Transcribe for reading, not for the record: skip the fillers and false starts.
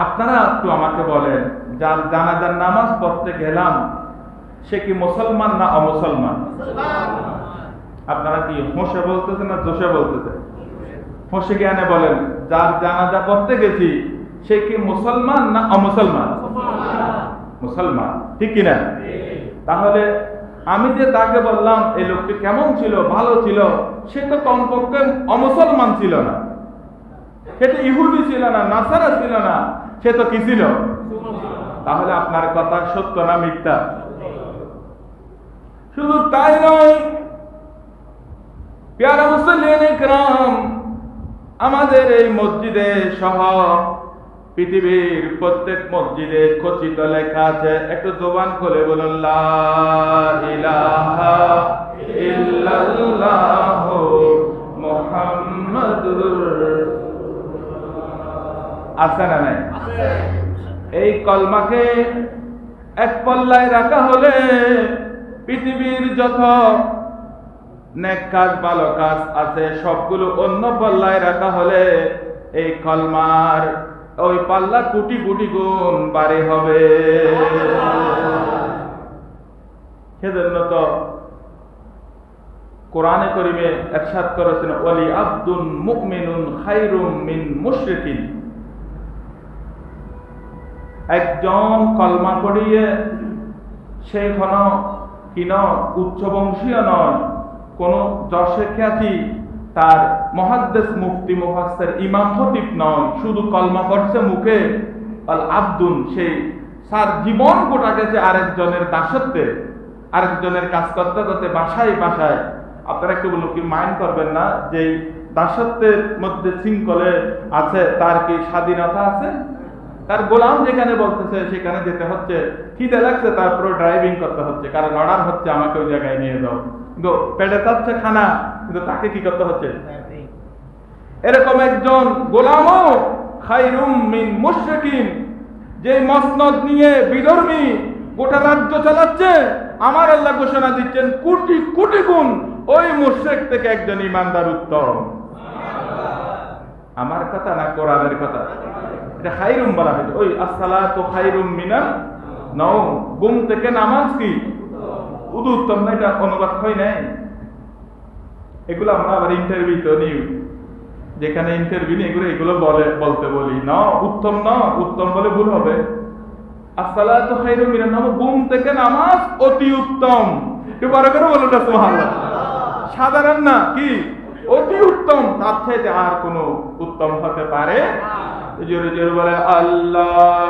আপনারা একটু আমাকে বলেন, যার জানাজার নামাজ পড়তে গেলাম সে কি মুসলমান না অমুসলমান? আপনারা কি হোসে বলতেছেন না জোশে বলতেছেন? হোসে জ্ঞানে বলেন, যার জানাজা পড়তে গেছি সে কি মুসলমান না অমুসলমান? মুসলমান, ঠিক কিনা? তাহলে আমি যে তাকে বললাম এই লোকটি কেমন ছিল, ভালো ছিল, সে তো কমপক্ষে অমুসলমান ছিল না, সে তো ইহুদি ছিল না, নাসারা ছিল না, সে তো কি ছিল? তাহলে আপনার কথা সত্য না মিথ্যা? শুধু তাই নয়, প্যারা মুসলিম ইকরাম, আমাদের এই মসজিদে সহ পৃথিবীর প্রত্যেক মসজিদে খচিত লেখা আছে, একটু জবান খুলে বলুন, লা ইলাহা ইল্লাল্লাহু মুহাম্মাদুর। আছে না নাই? এই কলমাকে এক পাল্লায় রাখা হলে পৃথিবীর যত নেক কাজ ভালো কাজ আছে সবগুলো অন্য পাল্লায় রাখা হলে এই কলমার ওই পাল্লা কোটি কোটি গুণ বাড়ে হবে। সেজন্য তো কোরআনে কারীমে ইরশাদ করেছেন, ওয়ালি আবদুন মুমিনুন খায়রুম মিন মুশরিকিন। একজন কলমা পড়িয়ে সে কোনো উচ্চ বংশীয় নয়, কোন যশে খ্যাতি তার মুহাদ্দিস মুফতি মুফাসসির ইমাম খতিব নয়, শুধু কলমা পড়ছে মুখে, আল আবদুন, সেই সার জীবন গোটা গেছে আরেকজনের দাসত্বে, আরেকজনের কাজ করতে করতে বাসায় বাসায়। আপনারা একটু বলুন, কি মাইন্ড করবেন না যে দাসত্বের মধ্যে শৃঙ্খলে আছে, তার কি স্বাধীনতা আছে? তার গোলাম যেখানে বলতেছে সেখানে যেতে হচ্ছে, খিদে লাগছে তারপর ড্রাইভিং করতে হচ্ছে, কারণ অর্ডার হচ্ছে আমাকে ওই জায়গায় নিয়ে যাও, কিন্তু পেটে চাচ্ছে খানা, কিন্তু তাকে কি করতে হচ্ছে? এরকম একজন গোলামও খায়রুম মিন মুশরিকিন, যে মসনদ নিয়ে বিধর্মী গোটা রাজ্য চালাচ্ছে, আমার আল্লাহ ঘোষণা দিচ্ছেন কোটি কোটি গুণ ওই মুশরিক থেকে একজন ইমানদার উত্তম। আমার কথা না কোরআনের কথা? এটা খায়রুম বলা হয়েছে। ওই আসসালাতু খায়রুম মিনান নাওম, ঘুম থেকে নামাজ কি উত্তম না? এটা অনুবাদ হয় নাই। এগুলো আমরা আবার ইন্টারভিউতে নিই, যেখানে ইন্টারভিউ নিই এগুলো বলতে বলি না, উত্তম না, উত্তম বলে ভুল হবে। আসসালাতু খায়রুম মিনান নাওম, ঘুম থেকে নামাজ অতি উত্তম। একটু বড় করে বলুন না সুবহানাল্লাহ। সাধারণ না, কি অতি উত্তম, তার থেকে আর কোনো উত্তম হতে পারে? জোরে জোরে বলে আল্লাহ